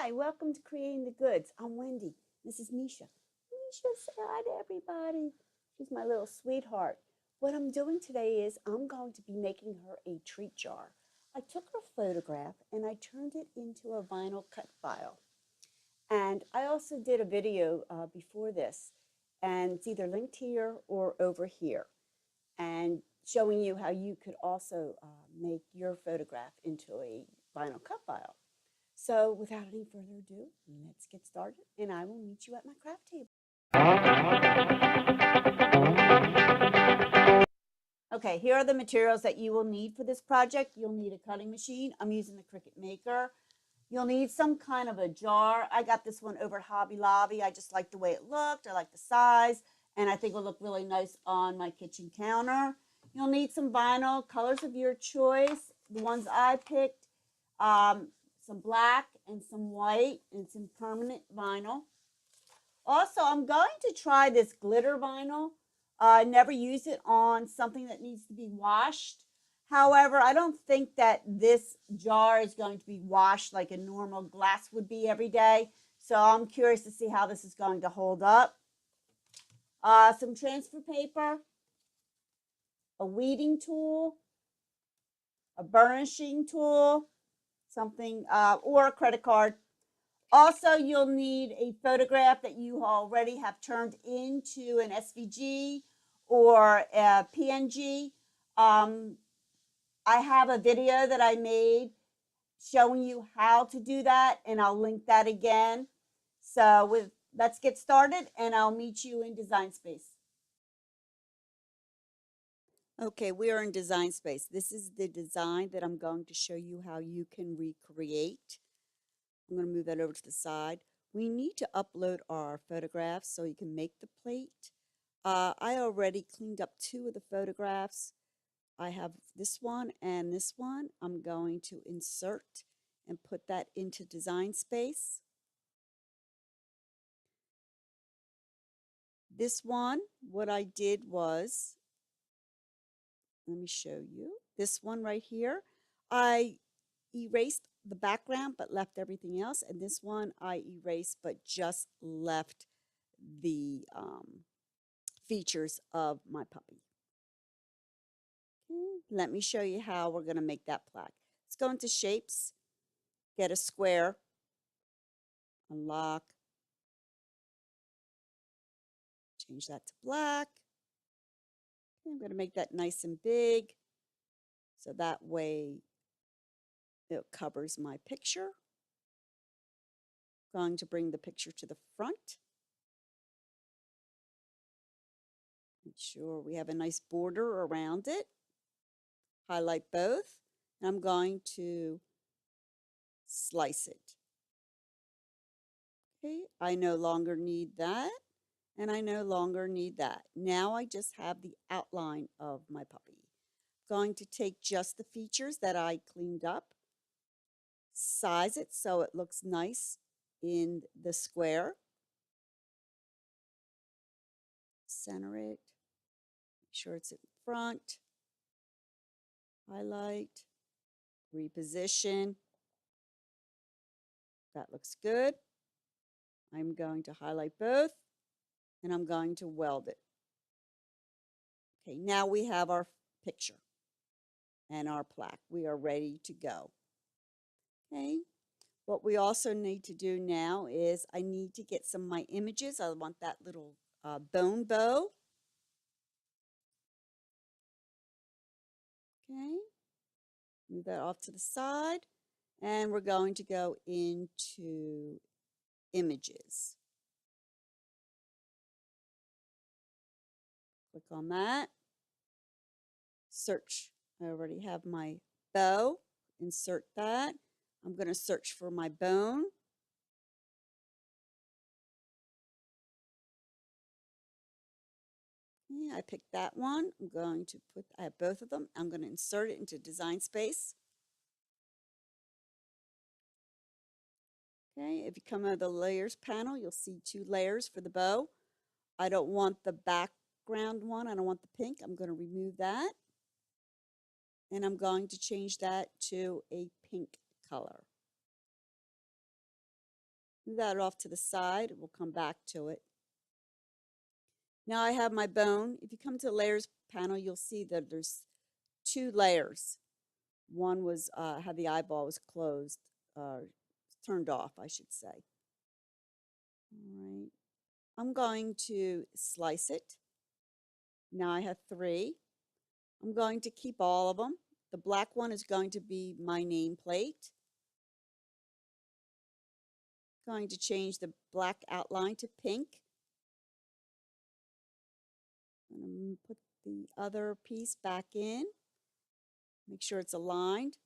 Hi, welcome to Creating the Goods. I'm Wendy. This is Misha. Misha, say hi to everybody. She's my little sweetheart. What I'm doing today is I'm going to be making her a treat jar. I took her photograph and I turned it into a vinyl cut file. And I also did a video before this, and it's either linked here or over here, and showing you how you could also make your photograph into a vinyl cut file. So without any further ado, let's get started and I will meet you at my craft table. Okay, here are the materials that you will need for this project. You'll need a cutting machine. I'm using the Cricut Maker. You'll need some kind of a jar. I got this one over at Hobby Lobby. I just like the way it looked. I like the size, and I think it will look really nice on my kitchen counter. You'll need some vinyl, colors of your choice. The ones I picked, some black and some white and some permanent vinyl. Also, I'm going to try this glitter vinyl. I never use it on something that needs to be washed. However, I don't think that this jar is going to be washed like a normal glass would be every day. So I'm curious to see how this is going to hold up. Some transfer paper, a weeding tool, a burnishing tool, something, or a credit card. Also, you'll need a photograph that you already have turned into an SVG or a PNG. I have a video that I made showing you how to do that, and I'll link that again. So let's get started, and I'll meet you in Design Space. Okay, we are in Design Space. This is the design that I'm going to show you how you can recreate. I'm going to move that over to the side. We need to upload our photographs so you can make the plate. I already cleaned up 2 of the photographs. I have this one and this one. I'm going to insert and put that into Design Space. This one, what I did was, let me show you. This one right here, I erased the background but left everything else, and this one I erased but just left the features of my puppy. Okay, let me show you how we're going to make that plaque. Let's go into Shapes, get a square, unlock, change that to black. Okay, I'm going to make that nice and big so that way it covers my picture. Going to bring the picture to the front. Make sure we have a nice border around it. Highlight both. And I'm going to slice it. Okay, I no longer need that, and I no longer need that. Now I just have the outline of my puppy. Going to take just the features that I cleaned up, size it so it looks nice in the square, center it, make sure it's in front, highlight, reposition. That looks good. I'm going to highlight both, and I'm going to weld it. Okay, now we have our picture and our plaque. We are ready to go. Okay, what we also need to do now is I need to get some of my images. I want that little bone bow. Okay, move that off to the side, and we're going to go into images. Click on that. Search. I already have my bow. Insert that. I'm going to search for my bone. Okay, I picked that one. I'm going to put, I have both of them. I'm going to insert it into Design Space. Okay, if you come out of the layers panel, you'll see 2 layers for the bow. I don't want the background one. I don't want the pink. I'm going to remove that. And I'm going to change that to a pink color. Move that off to the side. We'll come back to it. Now I have my bone. If you come to the layers panel, you'll see that there's two layers. One was how the eyeball was closed, turned off, I should say. All right. I'm going to slice it. Now I have 3. I'm going to keep all of them. The black one is going to be my nameplate. Going to change the black outline to pink. I'm going to put the other piece back in. Make sure it's aligned.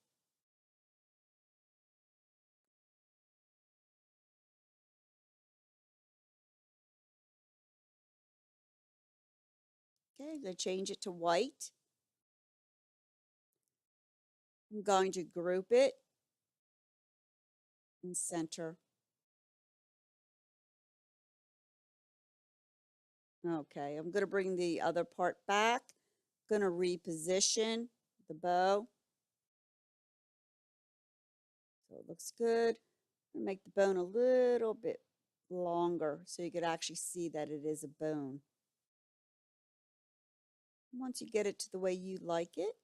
Okay, I'm going to change it to white. I'm going to group it and center. Okay, I'm going to bring the other part back. I'm going to reposition the bow. So it looks good. I'm going to make the bone a little bit longer so you could actually see that it is a bone. Once you get it to the way you like it,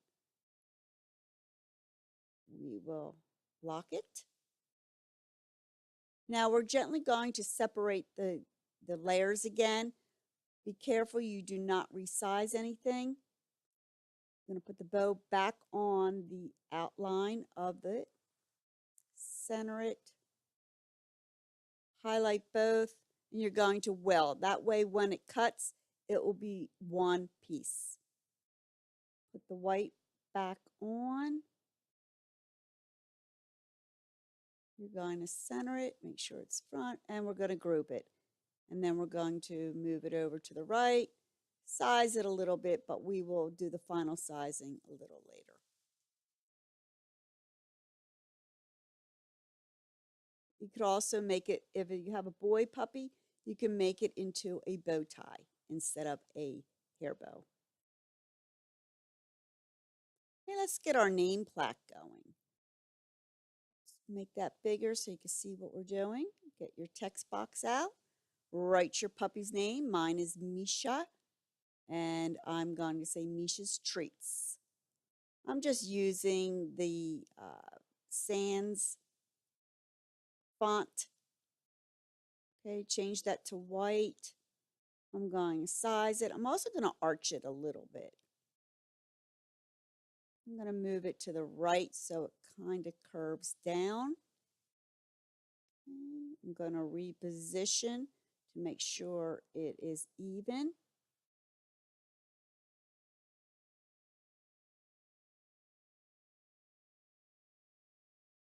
we will lock it. Now we're gently going to separate the layers again. Be careful you do not resize anything. I'm going to put the bow back on the outline of it. Center it. Highlight both. And you're going to weld. That way when it cuts, it will be one piece. Put the white back on. You're going to center it, make sure it's front, and we're going to group it. And then we're going to move it over to the right, size it a little bit, but we will do the final sizing a little later. You could also make it, if you have a boy puppy, you can make it into a bow tie instead of a hair bow. Okay, let's get our name plaque going. Let's make that bigger so you can see what we're doing. Get your text box out. Write your puppy's name. Mine is Misha, and I'm going to say Misha's Treats. I'm just using the Sans font. Okay, change that to white. I'm going to size it. I'm also going to arch it a little bit. I'm going to move it to the right so it kind of curves down. I'm going to reposition to make sure it is even.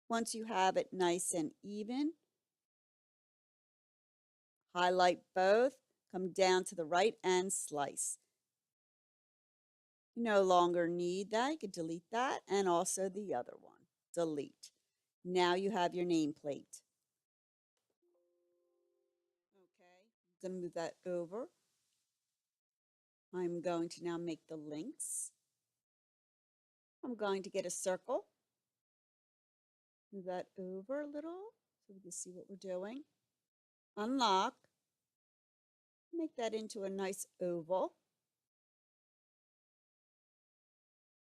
Once you have it nice and even, highlight both, come down to the right and slice. You no longer need that. You can delete that and also the other one. Delete. Now you have your nameplate. Okay, I'm going to move that over. I'm going to now make the links. I'm going to get a circle. Move that over a little so we can see what we're doing. Unlock. Make that into a nice oval.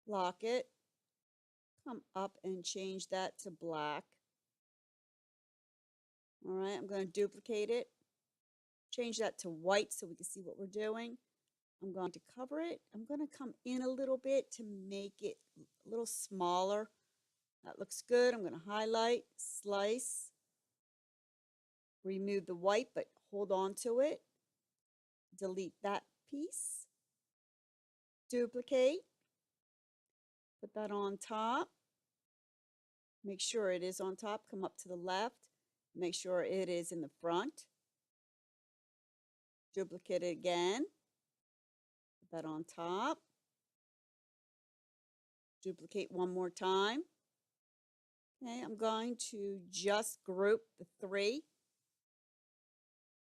Lock it. Come up and change that to black. All right, I'm going to duplicate it. Change that to white so we can see what we're doing. I'm going to cover it. I'm going to come in a little bit to make it a little smaller. That looks good. I'm going to highlight, slice, remove the white, but hold on to it. Delete that piece. Duplicate. Put that on top. Make sure it is on top. Come up to the left. Make sure it is in the front. Duplicate it again. Put that on top. Duplicate one more time. Okay, I'm going to just group the 3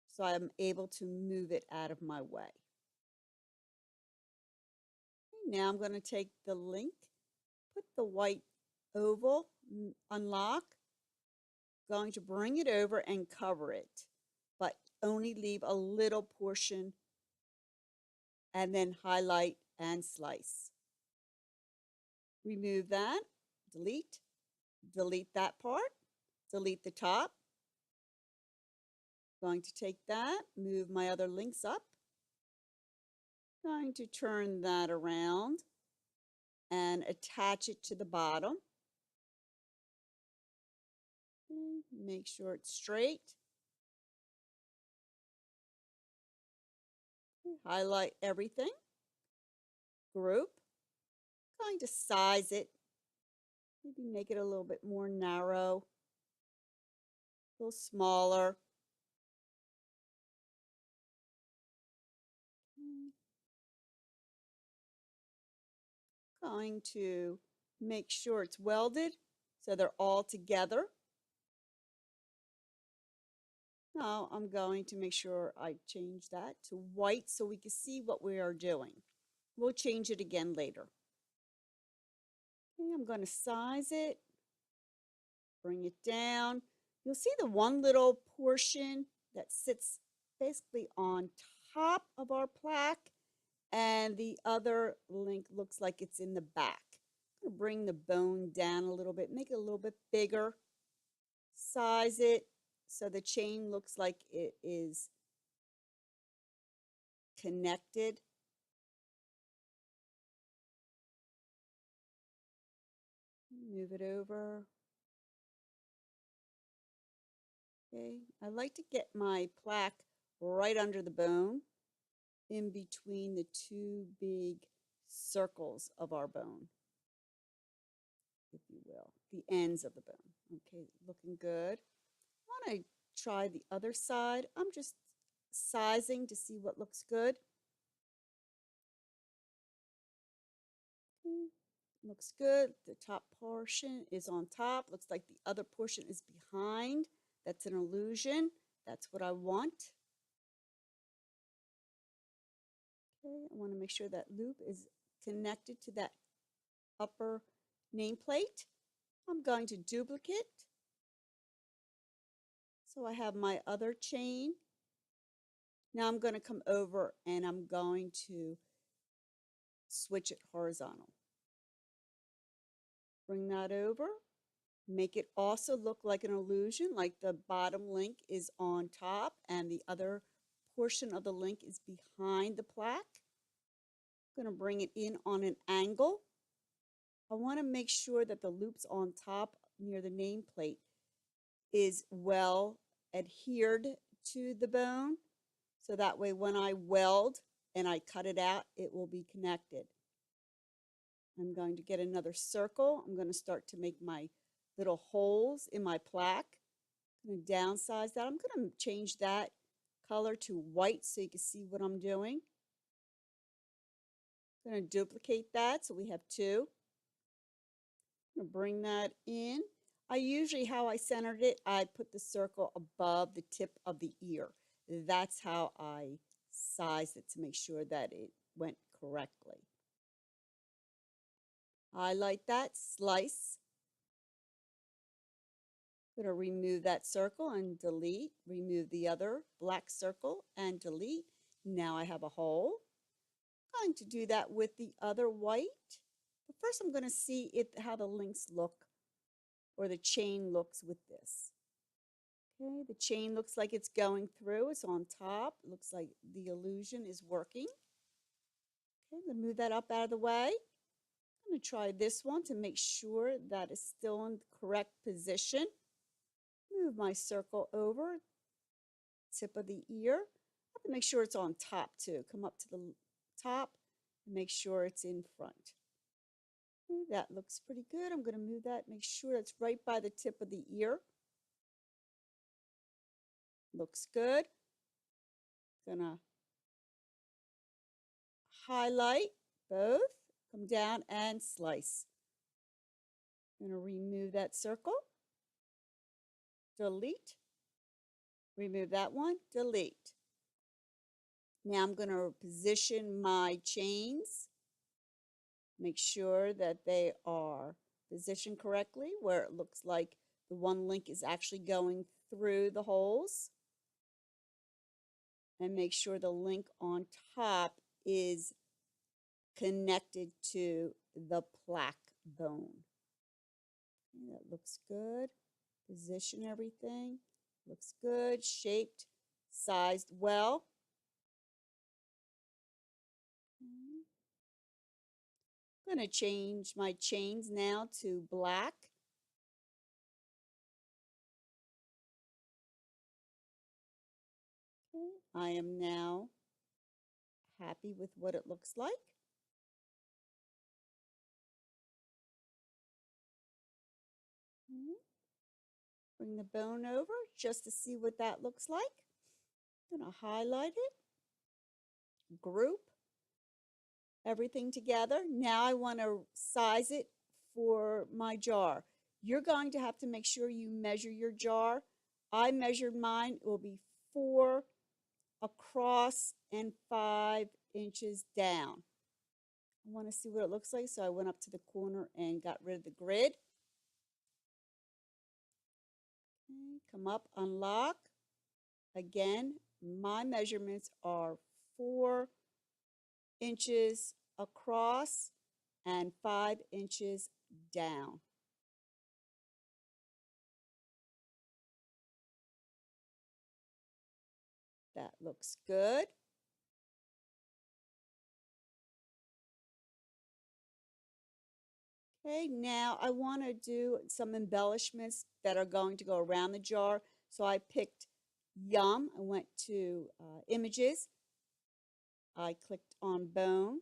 so I'm able to move it out of my way. Okay, now I'm going to take the link, put the white oval, unlock, Going to bring it over and cover it, but only leave a little portion and then highlight and slice. Remove that, delete that part, delete the top. Going to take that, move my other links up. Going to turn that around and attach it to the bottom. Make sure it's straight. Highlight everything. Group. Going to size it. Maybe make it a little bit more narrow. A little smaller. Going to make sure it's welded so they're all together. Now I'm going to make sure I change that to white so we can see what we are doing. We'll change it again later. Okay, I'm going to size it, bring it down. You'll see the one little portion that sits basically on top of our plaque, and the other link looks like it's in the back. I'm going to bring the bone down a little bit, make it a little bit bigger, size it so the chain looks like it is connected. Move it over. Okay, I like to get my plaque right under the bone, in between the two big circles of our bone, if you will, the ends of the bone. Okay, looking good. I want to try the other side. I'm just sizing to see what looks good. Okay, looks good. The top portion is on top. Looks like the other portion is behind. That's an illusion. That's what I want. Okay, I want to make sure that loop is connected to that upper nameplate. I'm going to duplicate. So I have my other chain. Now I'm going to come over and I'm going to switch it horizontal. Bring that over. Make it also look like an illusion, like the bottom link is on top and the other portion of the link is behind the plaque. I'm going to bring it in on an angle. I want to make sure that the loops on top near the nameplate is well adhered to the bone, so that way when I weld and I cut it out, it will be connected. I'm going to get another circle. I'm going to start to make my little holes in my plaque. I'm going to downsize that. I'm going to change that color to white so you can see what I'm doing. I'm going to duplicate that so we have two. I'm going to bring that in. I usually, how I centered it, I put the circle above the tip of the ear. That's how I sized it to make sure that it went correctly. Highlight that, slice. I'm going to remove that circle and delete. Remove the other black circle and delete. Now I have a hole. I'm going to do that with the other white. But first I'm going to see how the links look, or the chain looks with this. Okay, the chain looks like it's going through. It's on top. It looks like the illusion is working. Okay, I'm going to move that up out of the way. I'm going to try this one to make sure that it's still in the correct position. Move my circle over, tip of the ear. I have to make sure it's on top too. Come up to the top and make sure it's in front. Okay, that looks pretty good. I'm going to move that, make sure it's right by the tip of the ear. Looks good. Gonna highlight both, come down and slice. I'm gonna remove that circle, delete, remove that one, delete. Now I'm gonna position my chains, make sure that they are positioned correctly where it looks like the one link is actually going through the holes. And make sure the link on top is connected to the plaque bone. Okay, that looks good. Position everything. Looks good. Shaped, sized well. I'm going to change my chains now to black. Okay, I am now happy with what it looks like. Bring the bone over just to see what that looks like. I'm going to highlight it, group everything together. Now I want to size it for my jar. You're going to have to make sure you measure your jar. I measured mine. It will be 4 across and 5 inches down. I want to see what it looks like, so I went up to the corner and got rid of the grid. Okay, come up, unlock. Again, my measurements are 4 inches across and 5 inches down. That looks good. Okay, now I want to do some embellishments that are going to go around the jar. So I picked Yum. I went to Images. I clicked on Bone.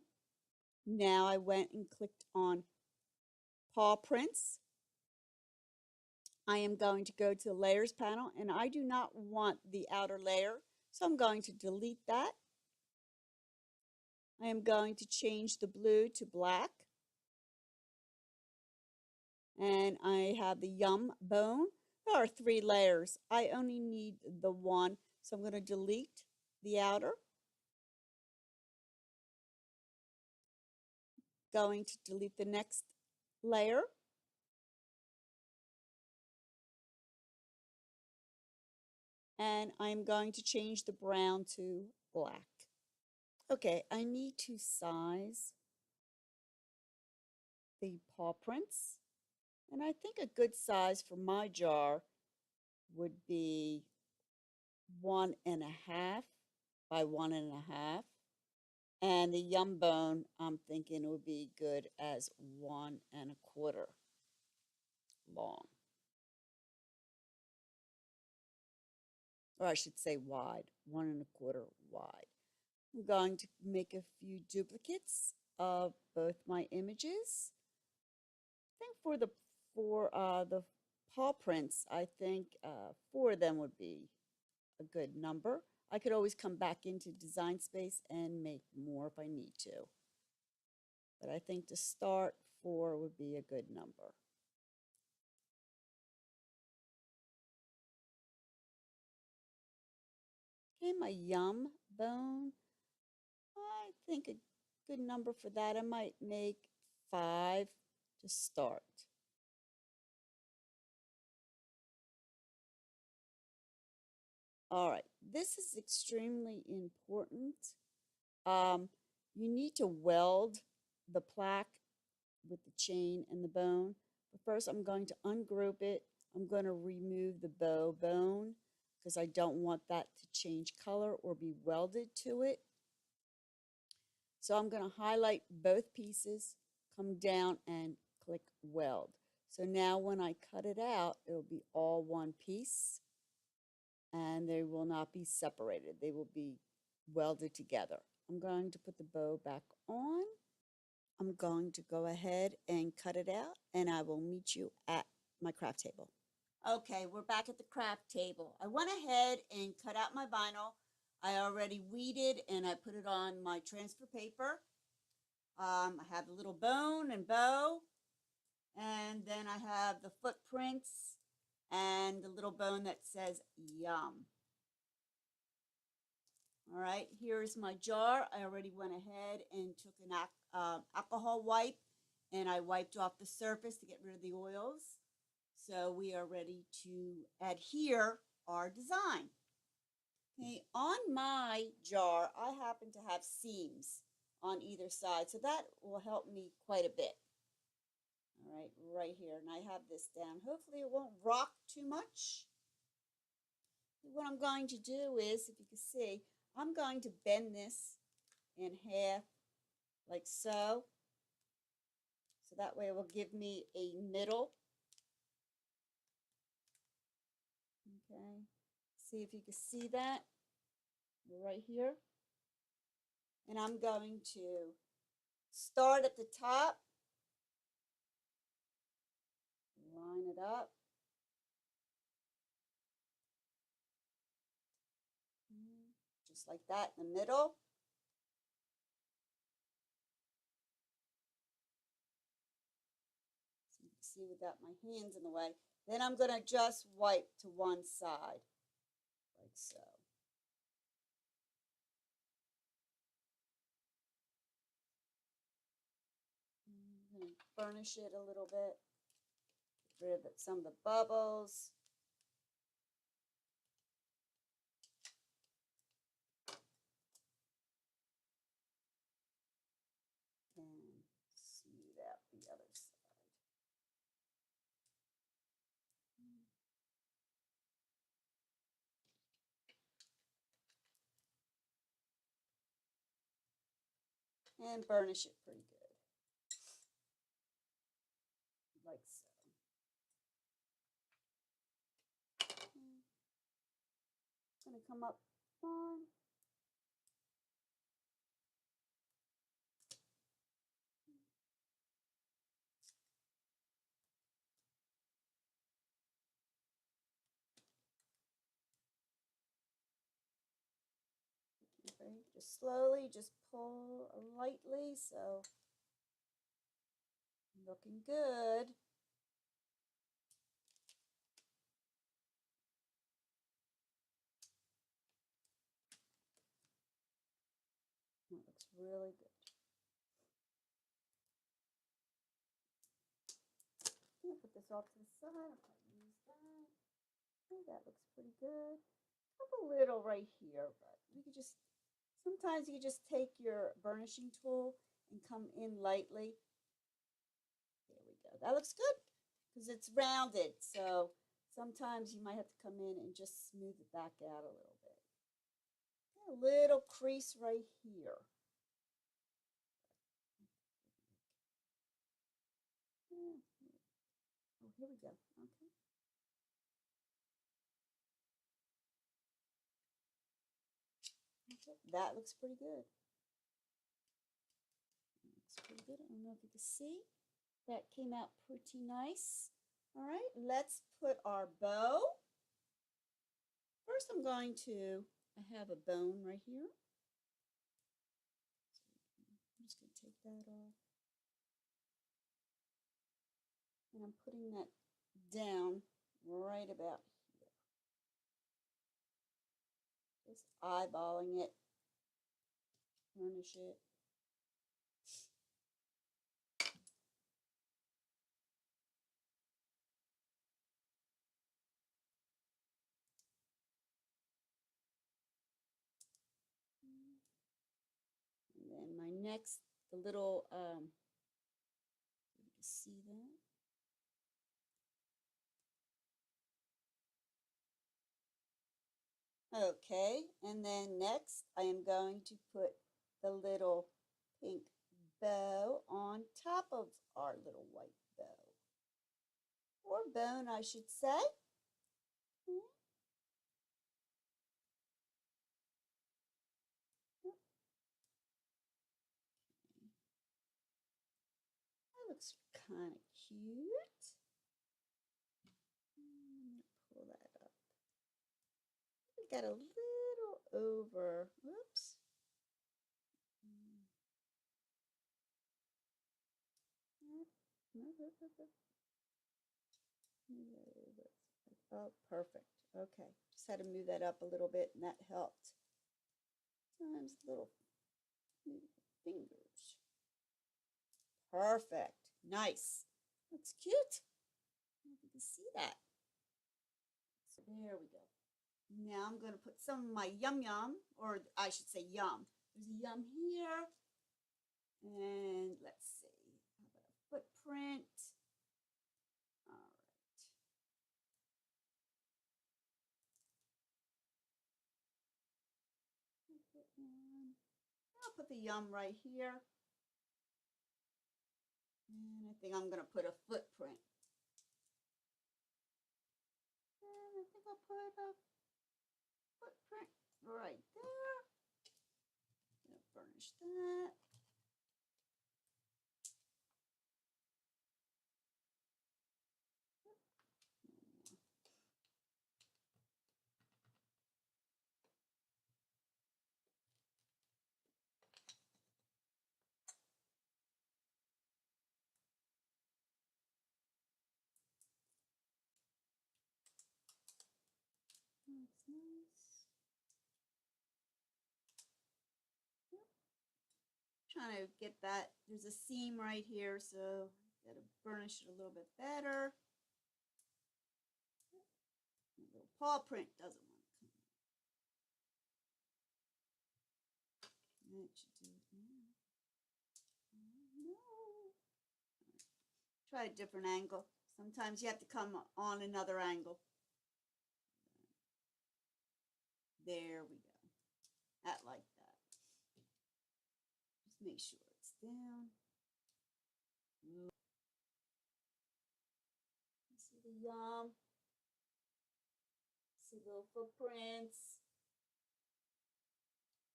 Now I went and clicked on Paw Prints. I am going to go to the Layers panel, and I do not want the outer layer, so I'm going to delete that. I am going to change the blue to black. And I have the Yum bone. There are 3 layers. I only need the one, so I'm going to delete the outer. Going to delete the next layer. And I'm going to change the brown to black. Okay, I need to size the paw prints. And I think a good size for my jar would be 1.5 by 1.5. And the Yum bone, I'm thinking would be good as 1.25 long. Or I should say wide, 1.25 wide. I'm going to make a few duplicates of both my images. I think for the paw prints, I think 4 of them would be a good number. I could always come back into Design Space and make more if I need to. But I think to start, 4 would be a good number. Okay, my Yum bone. I think a good number for that, I might make 5 to start. All right, this is extremely important. You need to weld the plaque with the chain and the bone. But first, I'm going to ungroup it. I'm going to remove the bow bone because I don't want that to change color or be welded to it. So I'm going to highlight both pieces, come down and click weld. So now when I cut it out, it'll be all one piece and they will not be separated. They will be welded together. I'm going to put the bow back on. I'm going to go ahead and cut it out and I will meet you at my craft table. Okay, we're back at the craft table. I went ahead and cut out my vinyl. I already weeded and I put it on my transfer paper. I have the little bone and bow, and then I have the footprints and the little bone that says Yum. All right, here's my jar. I already went ahead and took an alcohol wipe and I wiped off the surface to get rid of the oils. So we are ready to adhere our design. Okay, on my jar, I happen to have seams on either side, so that will help me quite a bit. All right, right here, and I have this down. Hopefully it won't rock too much. What I'm going to do is, if you can see, I'm going to bend this in half like so. So that way it will give me a middle. Okay, see if you can see that right here. And I'm going to start at the top, line it up. Just like that in the middle. So you can see without my hands in the way. Then I'm going to just wipe to one side, like so. I'm going to burnish it a little bit, get rid of some of the bubbles. And smooth out the other side. And burnish it pretty good, like so. It's going to come up on. Okay, just slowly, just pull lightly, so looking good. That looks really good. I'm going to put this off to the side. I'll use that. Okay, that looks pretty good. A little right here, but you could just, sometimes you just take your burnishing tool and come in lightly. There we go. That looks good because it's rounded. So sometimes you might have to come in and just smooth it back out a little bit. A little crease right here. Oh, here we go. Okay. Okay. That looks pretty good. Looks pretty good. I don't know if you can see. That came out pretty nice. All right, let's put our bow. First, I'm going to, I have a bone right here. I'm just going to take that off. And I'm putting that down right about here. Just eyeballing it, burnish it. And then my next, the little, you can see that. Okay, and then next I am going to put the little pink bow on top of our little white bow. Or bone, I should say. That looks kind of cute. Pull that up. We got a little over. Whoops. Oh, perfect. Okay. Just had to move that up a little bit, and that helped. Sometimes little fingers. Perfect. Nice. That's cute. to see that. So there we go. Now I'm going to put some of my yum yum, or I should say yum. There's a yum here. And let's see, how about a footprint? All right. I'll put the yum right here. And I think I'm going to put a footprint. And I think I'll put a footprint right there. I'm going to burnish that. That's nice. Yep. Trying to get that. There's a seam right here, so got to burnish it a little bit better. The little paw print doesn't want to come out. That should do it now. Oh, no. Right. Try a different angle. Sometimes you have to come on another angle. There we go. I like that. Just make sure it's down. See the yum. See little footprints.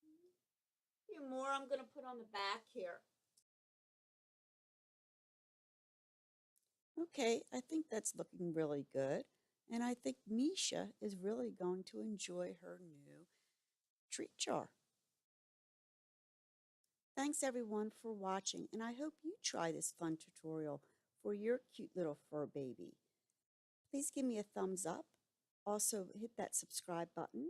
A few more I'm going to put on the back here. Okay, I think that's looking really good. And I think Misha is really going to enjoy her new treat jar. Thanks everyone for watching, and I hope you try this fun tutorial for your cute little fur baby. Please give me a thumbs up. Also hit that subscribe button,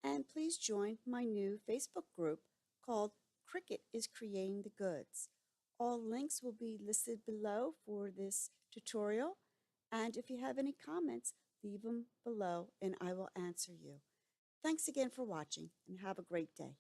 and please join my new Facebook group called Cricket is Creating the Goods. All links will be listed below for this tutorial, and if you have any comments, leave them below and I will answer you. Thanks again for watching, and have a great day.